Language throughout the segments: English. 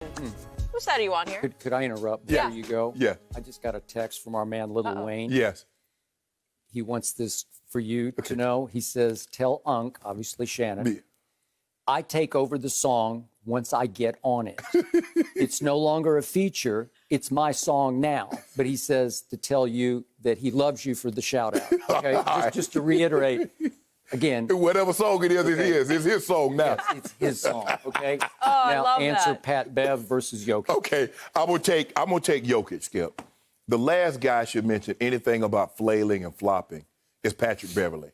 Whose side are you on here? Could I interrupt Yeah. before you go? Yeah. I just got a text from our man, Little Wayne. Yes. He wants this for you to know. He says, tell Unc, obviously Shannon, Me. I take over the song once I get on it. It's no longer a feature. It's my song now. But he says to tell you that he loves you for the shout out. Okay? just to reiterate, again. Whatever song it is, it is. It's his song now. Yes, it's his song, okay? Oh, I now love answer that. Pat Bev versus Jokic. Okay, I'm gonna take Jokic, Skip. The last guy I should mention anything about flailing and flopping is Patrick Beverley.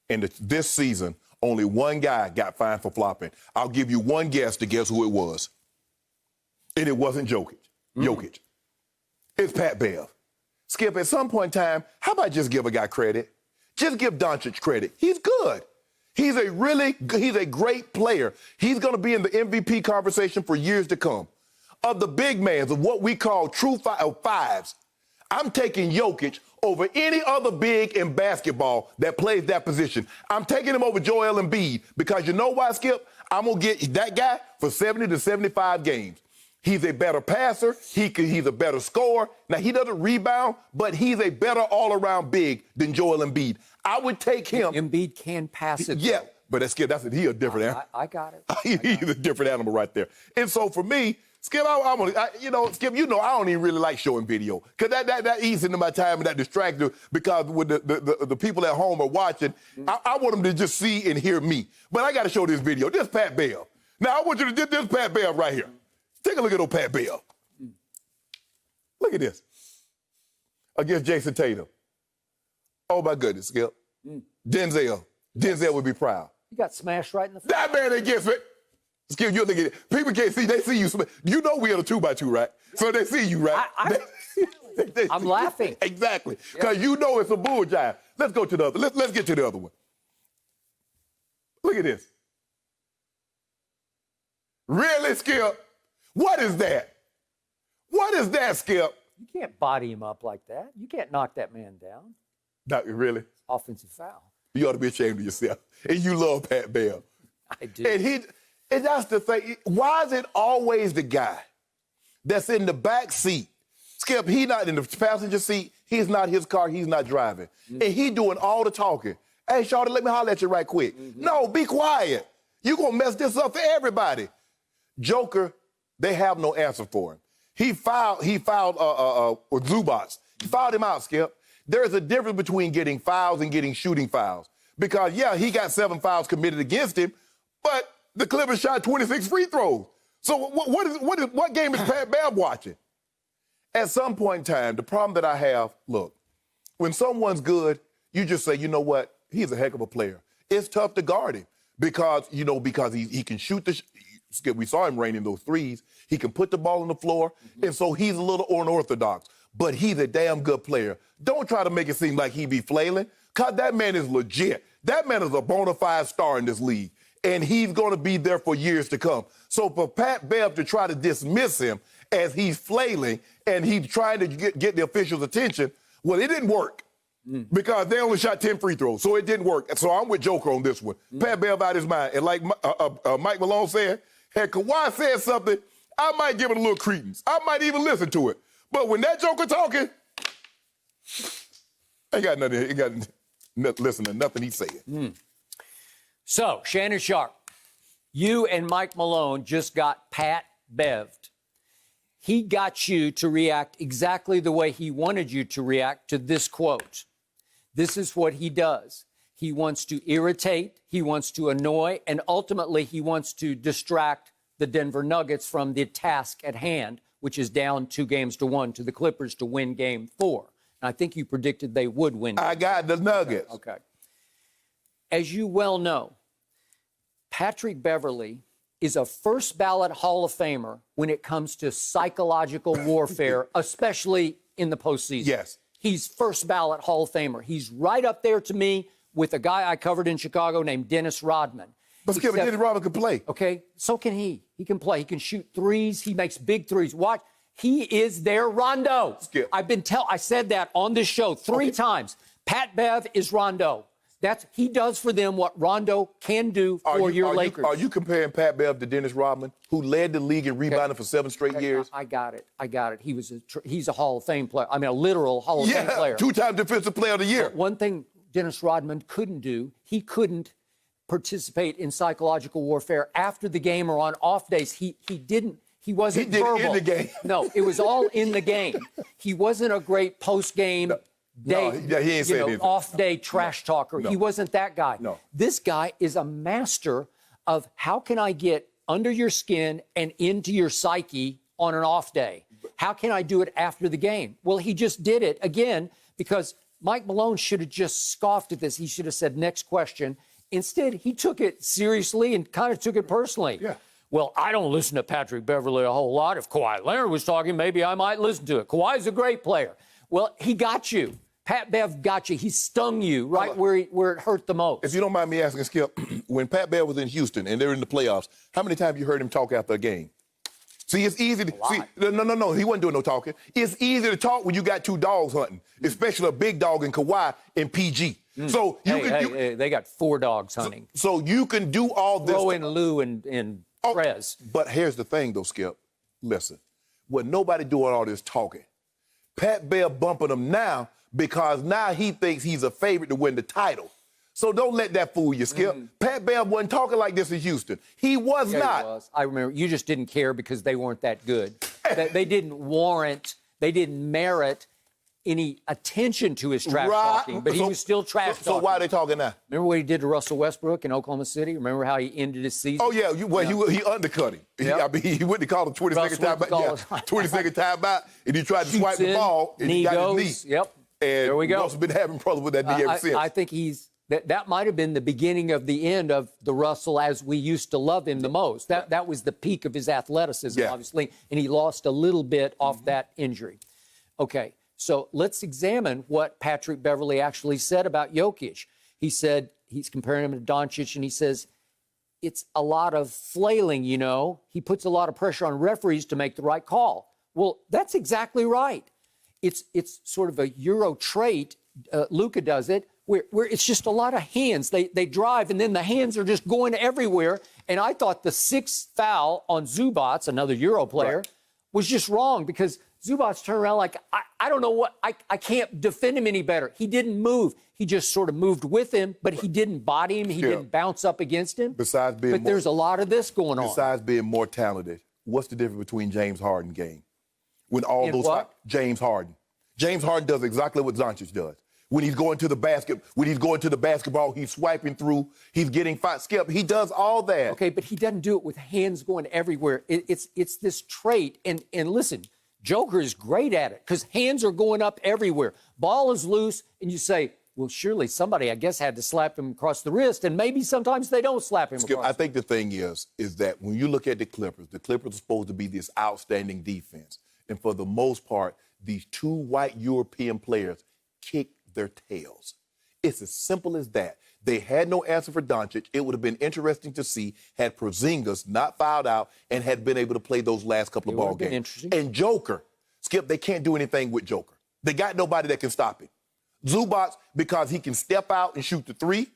And this season, only one guy got fined for flopping. I'll give you one guess to guess who it was. And it wasn't Jokic. Jokic. It's Pat Bev. Skip, at some point in time, how about just give a guy credit? Just give Doncic credit. He's good. He's a great player. He's going to be in the MVP conversation for years to come. Of the big mans, of what we call true fives, I'm taking Jokic over any other big in basketball that plays that position. I'm taking him over Joel Embiid because you know why, Skip? I'm going to get that guy for 70 to 75 games. He's a better passer. He's a better scorer. Now, he doesn't rebound, but he's a better all-around big than Joel Embiid. I would take him. Embiid can pass it. Yeah, though. but that's Skip. He's a different animal. I got it. He's a different animal right there. And so for me, Skip, Skip, I don't even really like showing video because that eats into my time and that distracts me because when the people at home are watching, I want them to just see and hear me. But I got to show this video. This Pat Bev. Now I want you to get this Pat Bev right here. Take a look at old Pat Bev. Look at this. Against Jason Tatum. Oh my goodness, Skip. Denzel would be proud. You got smashed right in the face. That man against me. Skip, you look at it. People can't see. They see you. You know we are a 2x2, right? So they see you, right? I'm laughing. Exactly. Because you know it's a bull jive. Let's go to the other. Let's get to the other one. Look at this. Really, Skip? What is that? What is that, Skip? You can't body him up like that. You can't knock that man down. Not really. Offensive foul. You ought to be ashamed of yourself. And you love Pat Bev. I do. And that's the thing. Why is it always the guy that's in the back seat? Skip, he's not in the passenger seat. He's not his car. He's not driving. And he doing all the talking. Hey, Sharpe, let me holler at you right quick. No, be quiet. You're going to mess this up for everybody. Joker, they have no answer for him. He filed Zubats. He filed him out, Skip. There's a difference between getting fouls and getting shooting fouls. Because, yeah, he got 7 fouls committed against him, but the Clippers shot 26 free throws. So what game is Pat Bev watching? At some point in time, the problem that I have, look, when someone's good, you just say, you know what, he's a heck of a player. It's tough to guard him because he can shoot Skip, we saw him raining those threes. He can put the ball on the floor, and so he's a little unorthodox. But he's a damn good player. Don't try to make it seem like he be flailing, because that man is legit. That man is a bona fide star in this league, and he's going to be there for years to come. So for Pat Bev to try to dismiss him as he's flailing and he's trying to get the officials' attention, well, it didn't work. Because they only shot 10 free throws, so it didn't work. So I'm with Joker on this one. Pat Bev out his mind. And like Mike Malone said, had Kawhi said something, I might give it a little credence. I might even listen to it. But when that Joker talking, listen to nothing he's saying. So, Shannon Sharpe, you and Mike Malone just got Pat Bev'd. He got you to react exactly the way he wanted you to react to this quote. This is what he does. He wants to irritate, he wants to annoy, and ultimately he wants to distract the Denver Nuggets from the task at hand, which is down 2-1 to the Clippers to win Game 4. And I think you predicted they would win. I got the Nuggets. Okay. As you well know, Patrick Beverley is a first-ballot Hall of Famer when it comes to psychological warfare, especially in the postseason. Yes. He's first-ballot Hall of Famer. He's right up there to me with a guy I covered in Chicago named Dennis Rodman. But Skip, Dennis Rodman can play. Okay, so can he. He can play. He can shoot threes. He makes big threes. Watch. He is their Rondo. Skip. I said that on this show three times. Pat Bev is Rondo. He does for them what Rondo can do for your Lakers. Are you comparing Pat Bev to Dennis Rodman, who led the league in rebounding for 7 straight years? I got it. He's a Hall of Fame player. I mean, a literal Hall of Fame player. 2-time Defensive Player of the Year. But one thing Dennis Rodman couldn't do, he couldn't participate in psychological warfare after the game or on off days. He wasn't verbal. He did it in the game. No, it was all in the game. He wasn't a great post-game day, he ain't saying anything. off-day trash talker. No. He wasn't that guy. No. This guy is a master of how can I get under your skin and into your psyche on an off day? How can I do it after the game? Well, he just did it again because Mike Malone should have just scoffed at this. He should have said, next question. Instead, he took it seriously and kind of took it personally. Yeah. Well, I don't listen to Patrick Beverley a whole lot. If Kawhi Leonard was talking, maybe I might listen to it. Kawhi's a great player. Well, he got you. Pat Bev got you. He stung you right where it hurt the most. If you don't mind me asking, Skip, when Pat Bev was in Houston and they're in the playoffs, how many times you heard him talk after a game? See, it's easy to see. No. He wasn't doing no talking. It's easy to talk when you got 2 dogs hunting, especially a big dog in Kawhi and PG. So they got 4 dogs hunting. So you can do all this. Throw in Lou and Prez. But here's the thing, though, Skip. Listen, when nobody doing all this talking, Pat Bev bumping him now because now he thinks he's a favorite to win the title. So don't let that fool you, Skip. Pat Bev wasn't talking like this in Houston. He was not. He was. I remember you just didn't care because they weren't that good. They didn't merit any attention to his trash talking, but he was still trash talking. So why are they talking now? Remember what he did to Russell Westbrook in Oklahoma City? Remember how he ended his season? Oh, yeah. He undercut him. Yep. He wouldn't call him 20-second timeout. 20-second timeout, and he tried to swipe the ball, and he got his knee. Yep. And there we go. Russell's been having problems with that knee ever since. I think that might have been the beginning of the end of the Russell as we used to love him the most. That was the peak of his athleticism, obviously, and he lost a little bit off that injury. Okay, so let's examine what Patrick Beverley actually said about Jokic. He said, he's comparing him to Doncic, and he says, it's a lot of flailing, you know. He puts a lot of pressure on referees to make the right call. Well, that's exactly right. It's sort of a Euro trait. Luka does it, where it's just a lot of hands. They drive, and then the hands are just going everywhere. And I thought the 6th foul on Zubac, another Euro player, was just wrong because Zubac turned around like, I don't know what, I can't defend him any better. He didn't move. He just sort of moved with him, but he didn't body him. He didn't bounce up against him. There's a lot of this going on. Besides being more talented, what's the difference between James Harden game? When all those James Harden does exactly what Doncic does. When he's going to the basketball, he's swiping through, he's getting five. Skip, he does all that. Okay, but he doesn't do it with hands going everywhere. It's this trait. And listen, Joker is great at it because hands are going up everywhere. Ball is loose, and you say, well, surely somebody, I guess, had to slap him across the wrist, and maybe sometimes they don't slap him Skip, across I think the thing is that when you look at the Clippers are supposed to be this outstanding defense. And for the most part, these 2 white European players kick their tails. It's as simple as that. They had no answer for Doncic. It would have been interesting to see had Porzingis not fouled out and had been able to play those last couple of ball games. And Joker, Skip, they can't do anything with Joker. They got nobody that can stop him. Zubac, because he can step out and shoot the 3,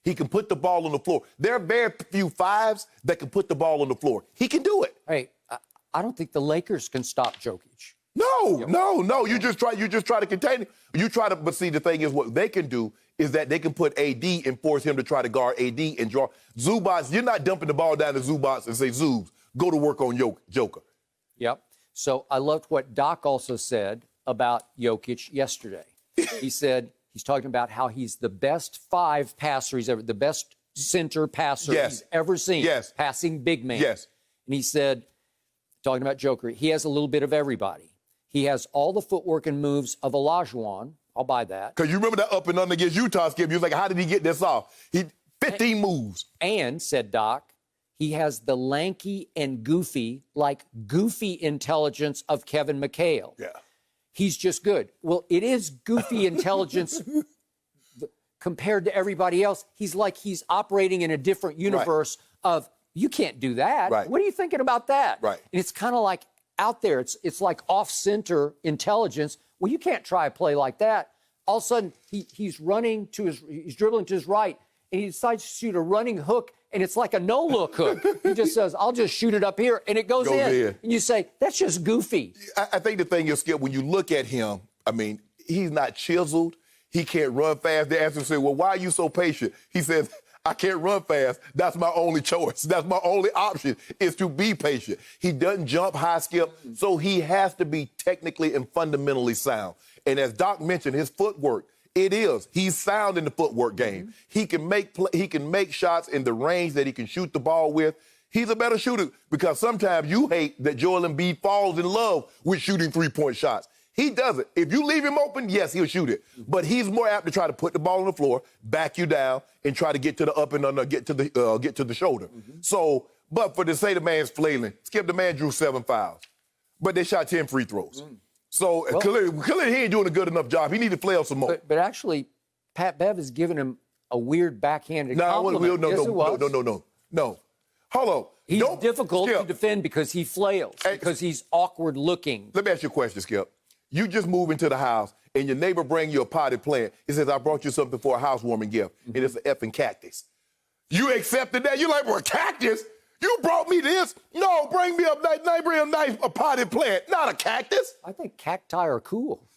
he can put the ball on the floor. There are very few 5s that can put the ball on the floor. He can do it. Hey, I don't think the Lakers can stop Jokic. No. You just try to contain him. But see, the thing is, what they can do is that they can put AD and force him to try to guard AD and draw. Zubac, you're not dumping the ball down to Zubac and say, Zubs, go to work on Joker. Yep. So I loved what Doc also said about Jokic yesterday. He said he's talking about how he's the best 5 passer he's ever, the best center passer he's ever seen. Yes. Passing big man. Yes. And he said, talking about Joker, he has a little bit of everybody. He has all the footwork and moves of Olajuwon. I'll buy that. Because you remember that up and under against Utah, Skip. You was like, how did he get this off? 15 moves. And, said Doc, he has the lanky and goofy intelligence of Kevin McHale. Yeah. He's just good. Well, it is goofy intelligence compared to everybody else. He's like he's operating in a different universe of, you can't do that. Right. What are you thinking about that? Right. And it's kind of like out there. It's like off-center intelligence. Well, you can't try a play like that. all of a sudden he's dribbling to his right, and he decides to shoot a running hook, and it's like a no-look hook. He just says, I'll just shoot it up here, and it goes in. And you say, that's just goofy. I think the thing is, Skip, when you look at him, I mean, he's not chiseled. He can't run fast. They ask him, say, well, why are you so patient? He says, I can't run fast. That's my only choice. That's my only option is to be patient. He doesn't jump high, Skip, so he has to be technically and fundamentally sound. And as Doc mentioned, his footwork, he's sound in the footwork game. He can make shots in the range that he can shoot the ball with. He's a better shooter because sometimes you hate that Joel Embiid falls in love with shooting three-point shots. He doesn't. If you leave him open, yes, he'll shoot it. But he's more apt to try to put the ball on the floor, back you down, and try to get to the up and under, get to the shoulder. So, but for to say the man's flailing, Skip, the man drew 7 fouls, but they shot 10 free throws. So clearly he ain't doing a good enough job. He need to flail some more. But actually, Pat Bev has given him a weird backhanded compliment. No. Hold on. He's difficult to defend because he flails, because he's awkward looking. Let me ask you a question, Skip. You just move into the house, and your neighbor bring you a potted plant. He says, I brought you something for a housewarming gift, and it's an effing cactus. You accepted that? You're like, well, a cactus? You brought me this? No, bring me a potted plant, not a cactus. I think cacti are cool.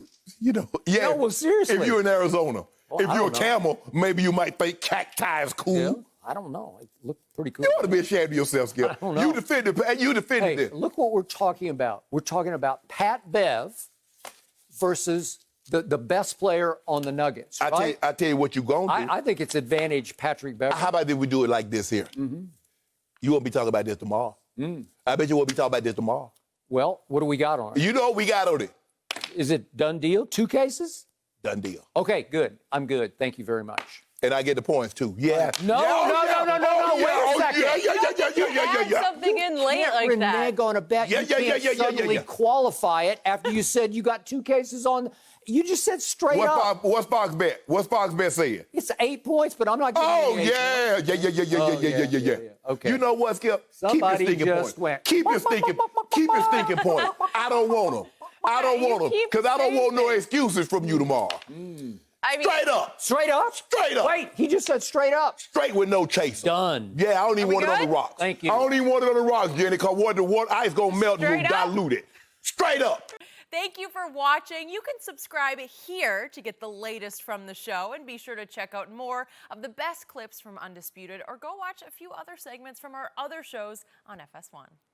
You know, yeah. No, well, seriously. If you're in Arizona. Well, if you're a camel, maybe you might think cacti is cool. Yeah, I don't know. It looked pretty cool. You ought to be ashamed of yourself, Skip. I don't know. You defended this. Look what we're talking about. We're talking about Pat Bev versus the best player on the Nuggets, right? I tell you what you're going to do. I think it's advantage Patrick Beverley. How about if we do it like this here? You won't be talking about this tomorrow. I bet you won't be talking about this tomorrow. Well, what do we got on it? You know what we got on it. Is it done deal? 2 cases? Done deal. Okay, good. I'm good. Thank you very much. And I get the points, too. Yeah. No. Wait a second. Yeah. Something in late like that. Renege on a bet. You can't suddenly qualify it after you said you got 2 cases on. You just said straight up. What's Fox bet? What's Fox bet saying? It's 8 points, but I'm not giving you 8 points. Yeah. Okay. You know what, Skip? Somebody keep your just stinking went. Keep your stinking point. I don't want them. I don't want them because I don't want no excuses from you tomorrow. I mean, Straight up. Straight up? Straight up. Wait, he just said straight up. Straight with no chaser. Done. Yeah, I don't even want it on the rocks. Thank you. I don't even want it on the rocks, Jenny, because the water ice gonna melt and you'll dilute it. Straight up. Thank you for watching. You can subscribe here to get the latest from the show, and be sure to check out more of the best clips from Undisputed, or go watch a few other segments from our other shows on FS1.